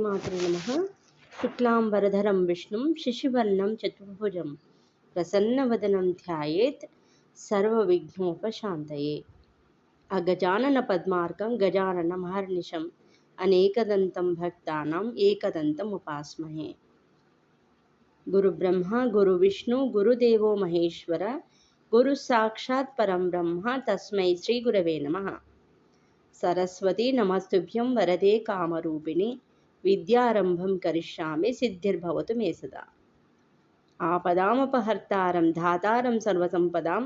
శ్రీమాత్రే నమః. శుక్లాంబరధరం విష్ణుం శశివర్ణం చతుర్భుజం ప్రసన్నవదనం ధ్యాయేత్ సర్వవిఘ్నోపశాంతయే. అగజానన పద్మార్కం గజానన మహర్నిశం అనేకదంతం భక్తానాం ఏకదంతం ఉపాస్మహే. గురు బ్రహ్మ గురు విష్ణు గురుదేవో మహేశ్వర గురు సాక్షాత్ పరం బ్రహ్మ తస్మై శ్రీ గురవే నమః. సరస్వతి నమస్తుభ్యం వరదే కామరూపిణి విద్యారంభం కరిష్యామి సిద్ధిర్భవతు మే సదా. ఆపదామపహర్తారం ధాతారం సర్వసంపదాం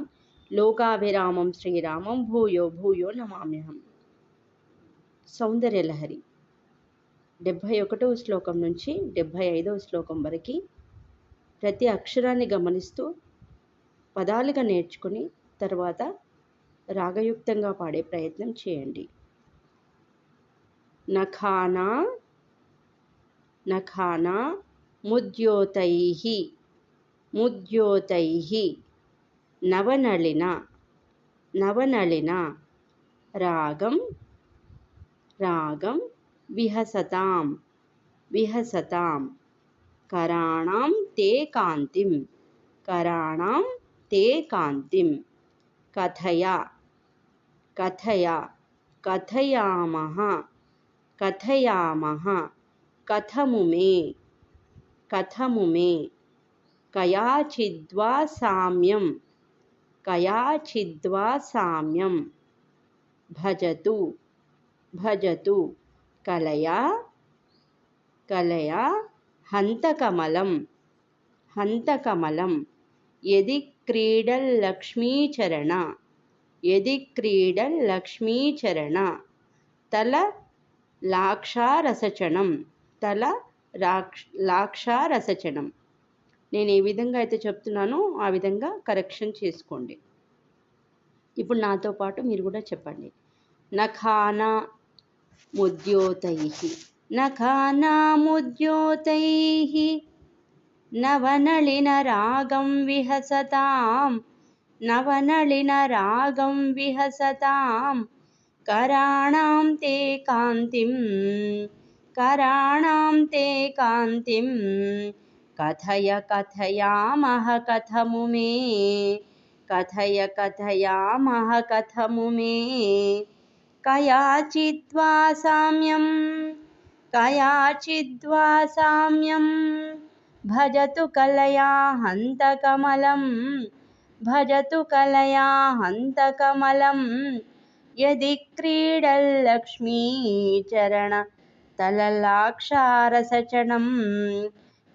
లోకాభిరామం శ్రీరామం భూయో భూయో నమామ్యహం. సౌందర్యలహరి 71వ శ్లోకం నుంచి 75వ శ్లోకం వరకు ప్రతి అక్షరాన్ని గమనిస్తూ పదాలుగా నేర్చుకుని తర్వాత రాగయుక్తంగా పాడే ప్రయత్నం చేయండి. నఖానా నఖానా ముద్యోతైః ముద్యోతైః నవనళిన నవనళిన రాగం రాగం విహసతాం విహసతాం కరాణాం తే కాంతిం కరాణాం తే కాంతిం కథయ కథయ కథయామః కథయామః కథము మే కథము మే కయాచిద్వా సామ్యం కయాచిద్వా సామ్యం భజతు భజతు కలయా కలయా హంతకమలం హంతకమలం యది క్రీడల్లక్ష్మీచరణ యది క్రీడల్లక్ష్మీచరణ తల లాక్షారసచనం తల లాక్షారసచనం. నేను ఏ విధంగా అయితే చెప్తున్నానో ఆ విధంగా కరెక్షన్ చేసుకోండి. ఇప్పుడు నాతో పాటు మీరు కూడా చెప్పండి. నఖానా ముద్యోతైః నఖానా ముద్యోతైః నవనళిన రాగం విహసతాం నవనళిన రాగం విహసతాం కరాణాం తే కాంతిం కరాణాం తే కాంతిం కథయ కథయామః కథము మే కథయ కథయామః కథము మే కయాచిద్వా సామ్యం కయాచిద్వా సామ్యం భజతు కలయా హంతకమలం భజతు కలయా హంతకమలం యది క్రీడల్లక్ష్మీచరణ తలలాక్షారసచనం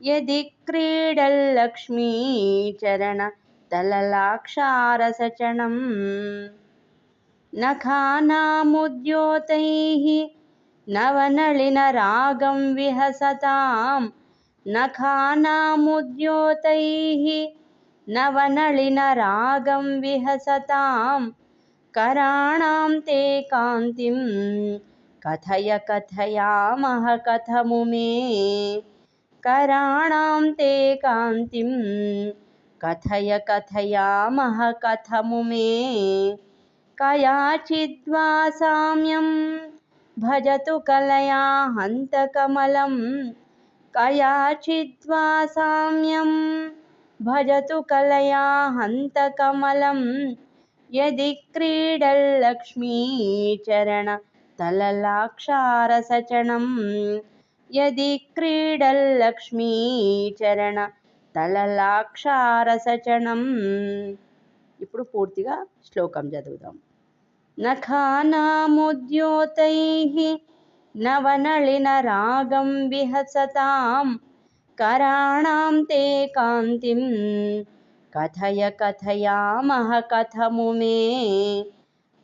యది క్రీడల్లక్ష్మీచరణ తలలాక్షారసచనం. నఖానాముద్యోతైః నవనళిన రాగం విహసతాం నఖానాముద్యోతైః నవనళిన రాగం విహసతాం కరాణాం తే కాంతిం కథయ కథయామః కథము మే కరాణాం తే కాంతిం కథయ కథయామః కథము మే కయాచిద్వా సామ్యం భజతు కలయా హంతకమలం కయాచిద్వా సామ్యం భజతు కలయా హంతకమలం యది క్రీడల్లక్ష్మీచరణ తలలాక్షారసచనం యది క్రీడల్లక్ష్మీచరణ తలలాక్షారసచనం. ఇప్పుడు పూర్తిగా శ్లోకం చదువుదాం. నఖానాముద్యోతైః నవనళిన రాగం విహసతాం కరాణాం తే కాంతిం కథయ కథయామః కథము మే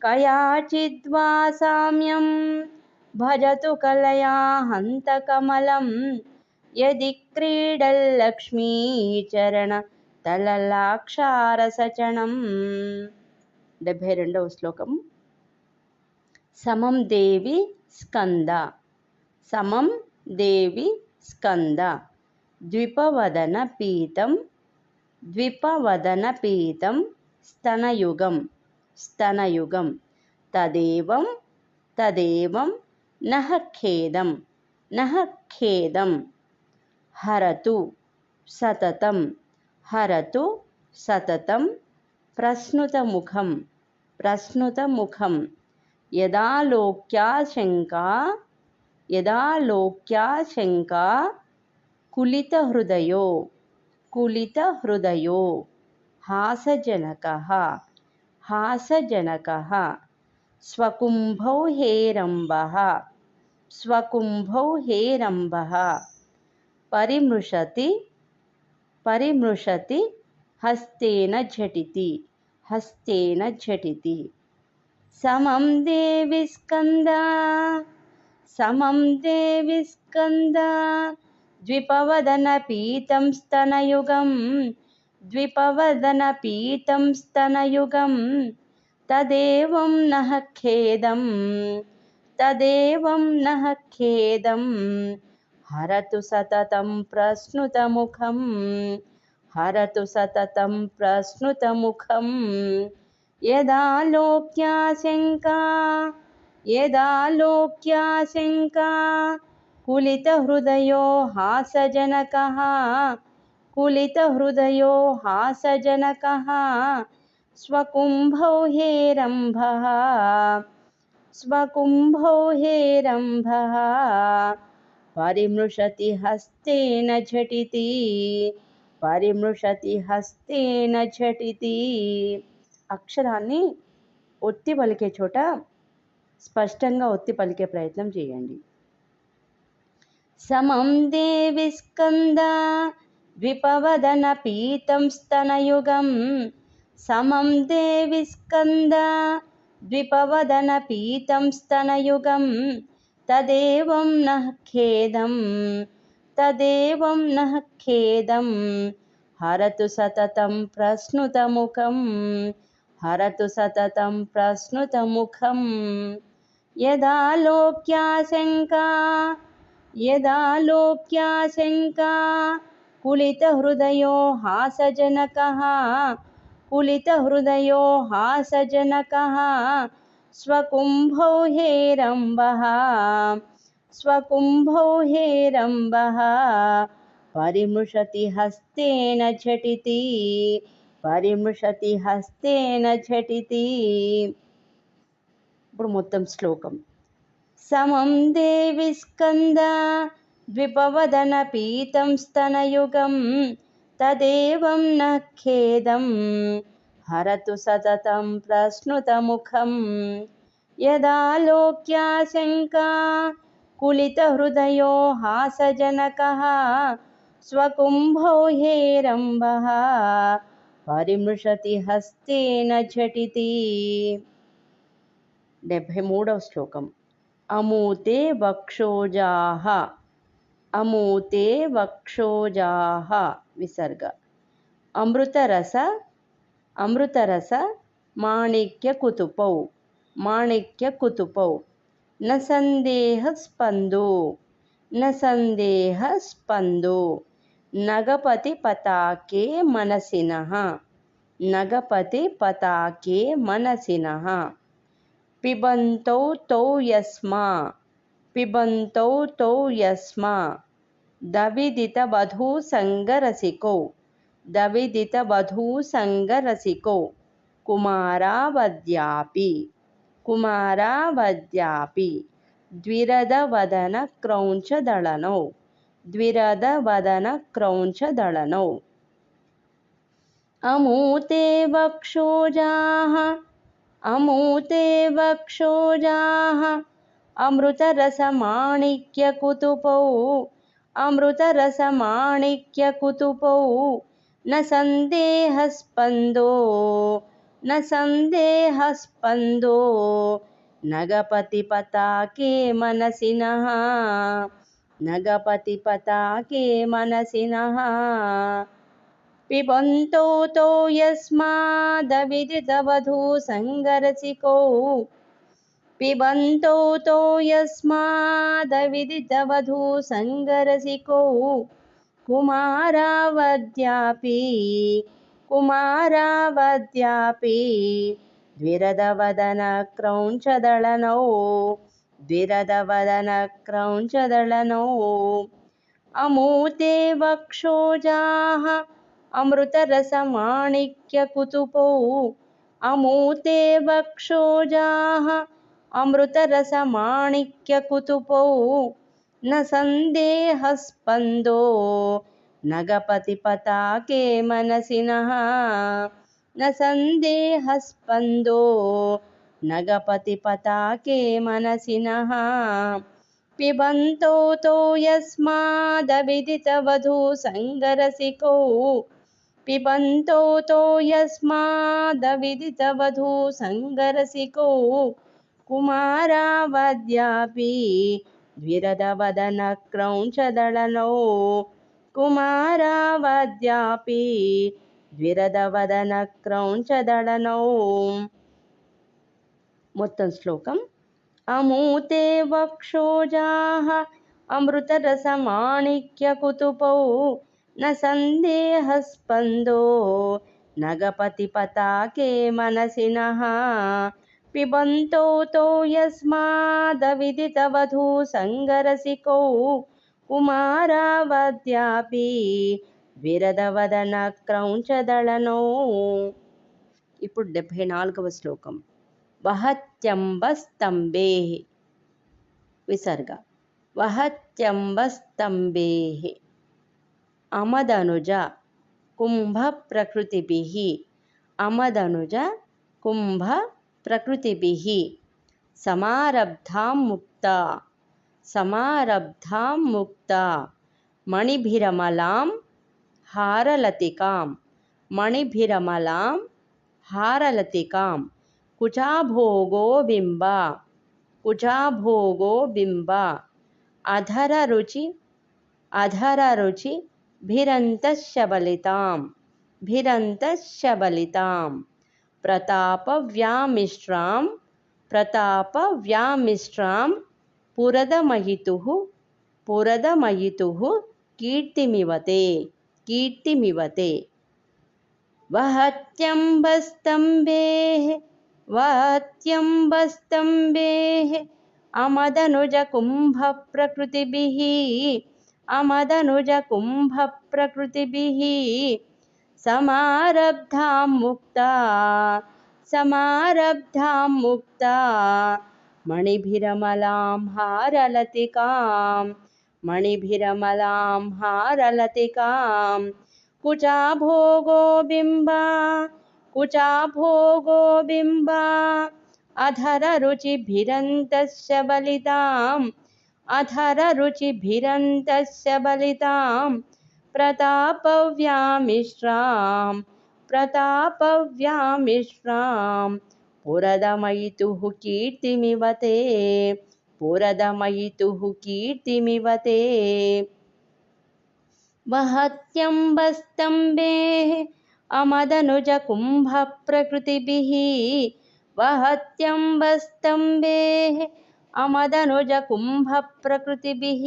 కయాచిద్వా సామ్యం భజతు కలయా హంతకమలం యది క్రీడల్లక్ష్మీచరణ తలలాక్షారసచనం. 72వ శ్లోకం. సమం దేవి స్కంద సమం దేవి స్కంద ద్విపవదన పీతం ద్విపవదన పీతం స్తనయుగం స్తనయుగం తదేవం తదేవం నః ఖేదం नः खेदं हरतु सततं हरतु सततं प्रस्नुतमुखं प्रस्नुतमुखं यदा लोक्याशङ्का कुलितहृदयो कुलितहृदयो हासजनकः हासजनकः स्वकुम्भौ हेरम्बः स्वकुम्भौ हेरम्बः परिमृशति परिमृशति हस्तेन झटिति हस्तेन झटिति समं देवि स्कन्दा समं देवि स्कन्दा द्विपवदनपीतं स्तनयुगं द्विपवदनपीतं स्तनयुगं तदेवं नः खेदं तदेवं नः खेदं हरतु सततं प्रस्नुतमुखं हरतु सततं प्रस्नुतमुखं यदा लोक्याशङ्का कुलितहृदयो हासजनकः कुलितहृदयो हासजनकः स्वकुम्भौ हेरम्भः स्वकुम्भौ हेरम्भः परिमृशति हस्तेन झटिति परिमृशति हस्तेन झटिति అక్షరాన్ని ఒత్తి పలికే చోట స్పష్టంగా ఒత్తి పలికే ప్రయత్నం చేయండి. సమం దేవి స్కందా ద్విపవదన పీతం స్తనయుగం సమం దేవి స్కందా ద్విపవదన పీతం స్తనయుగం తదేవం నః ఖేదం తదేవం నః ఖేదం హరతు సతతం ప్రస్నుతముఖం हरतु सततं प्रस्नुतमुखं यदा लोक्याशङ्का कुलितहृदयो हासजनकः कुलितहृदयो हासजनकः स्वकुम्भौ हेरम्बः परिमृशति हस्तेन झटिति పరిమృశతి హస్తేన ఝటితి. ఇప్పుడు మొత్తం శ్లోకం. సమం దేవి స్కంద ద్విపవదన పీతం స్తనయుగం తదేవం నః ఖేదం హరతు సతతం ప్రస్నుతముఖం యదా లోక్యాశంకా కులితహృదయో హాసజనకः స్వకుంభో హేరంబః పరిమృశతి హస్తేన ఝటితి. 73వ శ్లోకం. అమూతే వక్షోజాః అమూతే వక్షోజాః విసర్గ. అమృతరస అమృతరస మాణిక్యకుతుపౌ మాణిక్యకుతుపౌ న సందేహస్పందో న సందేహస్పందో నగపతి పతాకే మనసినః నగపతి పతాకే మనసినః పిబంతౌ తౌ యస్మా దవిదితవధూసంగరసికౌ కుమారావద్యాపి ద్విరదవదన క్రౌంచదళనౌ అమూతే వక్షోజాః అమృతరసమాణిక్యకుతుపౌ న సందేహస్పందో నగపతి పతాకే మనసినః పిబంతౌ తౌ యస్మాదవిదితవధూసంగరసికౌ కుమారావద్యాపి ద్విరదవదన క్రౌంచదళనౌ द्विरदवदनक्रौञ्चदळनौ अमूते वक्षोजाः अमृतरसमाणिक्यकुतुपौ अमूते वक्षोजाः अमृतरसमाणिक्यकुतुपौ न सन्देहस्पन्दो नगपतिपताके मनसि नः न सन्देहस्पन्दो नगपतिपताके मनसि नः पिबन्तौ तौ यस्मादविदितवधूसङ्गरसिकौ पिबन्तौ तौ यस्मादविदितवधूसङ्गरसिकौ कुमारावद्यापि द्विरदवदनक्रौञ्चदळनौ कुमारावद्यापि द्विरदवदनक्रौञ्चदळनौ మొత్తం శ్లోకం అమూతే వక్షోజాః అమృతరసమాణిక్యకుతుపౌ న సందేహస్పందో నగపతిపతాకే మనసి నః పిబంతౌ తౌ యస్మాదవిదితవధూసంగరసికౌ కుమారావద్యాపి విరదవదన క్రౌంచదళనౌ. ఇప్పుడు 74వ శ్లోకం. వహత్యంబస్తంభేః విసర్గ. వహత్యంబస్తంభేః అమదనుజ కుంభ ప్రకృతిభిః అమదనుజ కుంభ ప్రకృతిభిః సమారబ్ధాం ముక్తా సమారబ్ధాం ముక్తా మణిభిరమలాం హారలతికాం మణిభిరమలాం హారలతికాం కుచాభోగో బింబ కుచాభోగో బింబ అధరరుచి అధరరుచి భిరంతశబలితాం భిరంతశబలితాం ప్రతాపవ్యామిశ్రాం ప్రతాపవ్యామిశ్రాం పురదమయితుః పురదమయితుః కీర్తిమివతే కీర్తిమివతే. వహత్యంబస్తంభేః వహత్యంబస్తంభేః అమదనుజ కుంభ ప్రకృతిభిః అమదనుజ కుంభ ప్రకృతిభిః సమారబ్ధాం ముక్తా సమారబ్ధాం ముక్తా మణిభిరమలాం హారలతికాం మణిభిరమలాం హారలతికాం కుచాభోగో బింబ కుచాభోగో బింబ అధరరుచిభిరంతశబలితాం అధరరుచిభిరంతశబలితాం ప్రతాపవ్యామిశ్రాం ప్రతాపవ్యామిశ్రాం పురదమయితుః కీర్తిమివతే పురదమయితుః కీర్తిమివతే. వహత్యంబస్తంభేః అమదనుజ కుంభ ప్రకృతిభిః వహత్యంబస్తంభేః అమదనుజ కుంభ ప్రకృతిభిః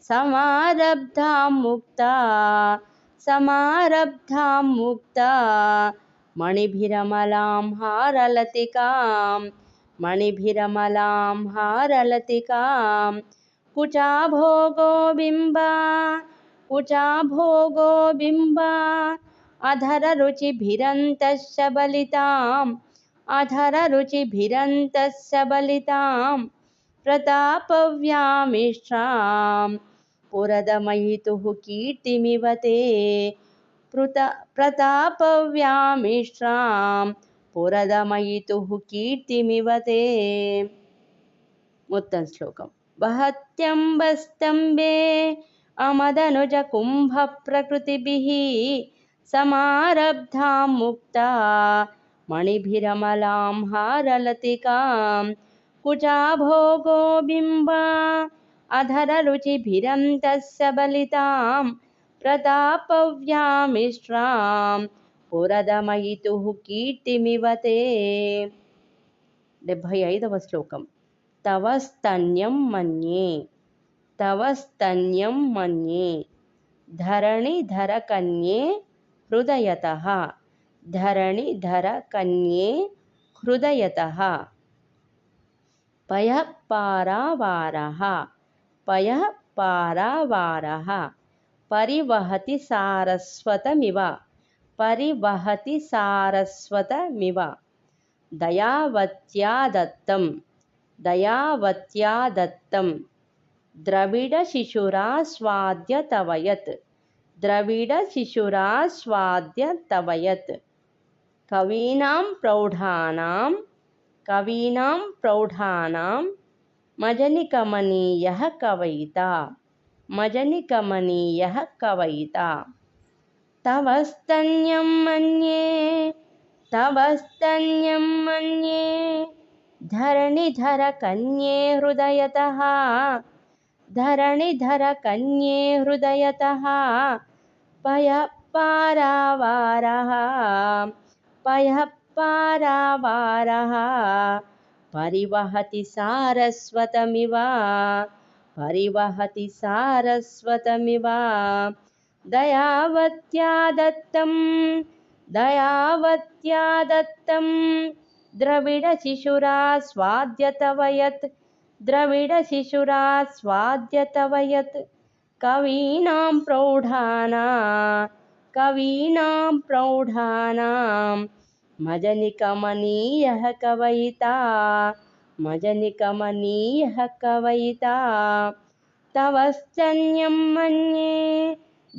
సమారబ్ధాం ముక్తా సమారబ్ధాం ముక్తా మణిభిరమలాం హారలతికాం మణిభిరమలాం హారలతికాం కుచాభోగో బింబ కుచాభోగో బింబ అధరరుచిభిరంతశబలితాం అధరరుచిభిరంతశబలితాం ప్రతాపవ్యామిశ్రాం పురదమయితుః కీర్తిమివతే ప్రతాపవ్యామిశ్రాం పురదమయితుః కీర్తిమివతే. మొత్తం శ్లోకం. వహత్యంబస్తంభే అమదనుజ కుంభ ప్రకృతిభిః సమారబ్ధాం ముక్తా మణిభిరమలాం హారలతికాం కుచాభోగో బింబ అధరరుచిభిరంతశబలితాం ప్రతాపవ్యామిశ్రాం పురదమయితుః కీర్తిమివతే. 75వ శ్లోకం. తవ స్తన్యం మన్యే తవ స్తన్యం మన్యే ధరణిధరకన్యే హృదయతః ధరణిధరకన్యే హృదయతః पयः पारावारः पयः पारावारः परिवहति सारस्वतमिव परिवहति सारस्वतमिव दयावत्या दत्तं दयावत्या दत्तं द्रविडशिशुरास्वाद्य तव यत् द्रविडशिशुरास्वाद्य तव यत् कवीनां प्रौढानां मजनिकमनीयः कवयिता मजनिकमनीयः कवयिता तव स्तन्यं मन्ये धरणिधरकन्ये हृदयतः धरणिधरकन्ये हृदयतः पयः पारावारः पयः पारावारः परिवहति सारस्वतमिव परिवहति सारस्वतमिव दयावत्या दत्तं द्रविडशिशुरास्वाद्य तव यत् द्रविडशिशुरास्वाद्य तव यत् कवीनां प्रौढानां मजनिकमनीयः कवयिता मजनिकमनीयः कवयिता तव स्तन्यं मन्ये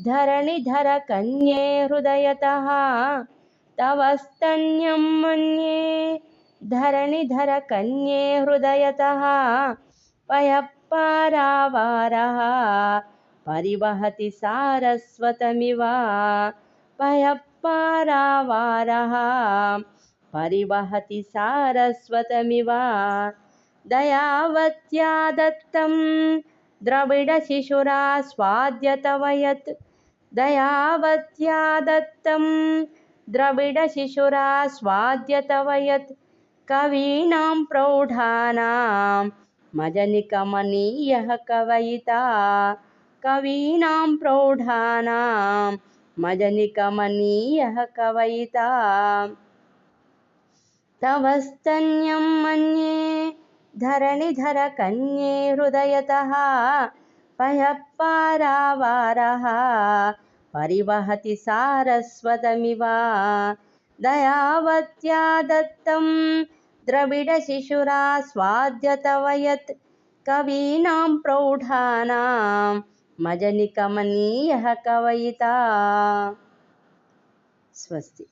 धरणिधरकन्ये हृदयतः तव स्तन्यं मन्ये धरणिधरकन्ये हृदयतः पयः पारावारः परिवहति सारस्वतमिव पयः पारावारः परिवहति सारस्वतमिव दयावत्या दत्तं द्रविडशिशुरास्वाद्य तव यत् दयावत्या दत्तं द्रविडशिशुरास्वाद्य तव यत् कवीनां प्रौढानां मजनिकमनीयः कवयिता कवीनां प्रौढानां मजनिकमनीयः कवयिता तव स्तन्यं मन्ये धरणिधरकन्ये हृदयतः पयः पारावारः परिवहति सारस्वतमिव दयावत्या दत्तं द्रविडशिशुरास्वाद्य तव यत् कवीनां प्रौढानां मजनिकमनीयः कवयिता स्वस्ति।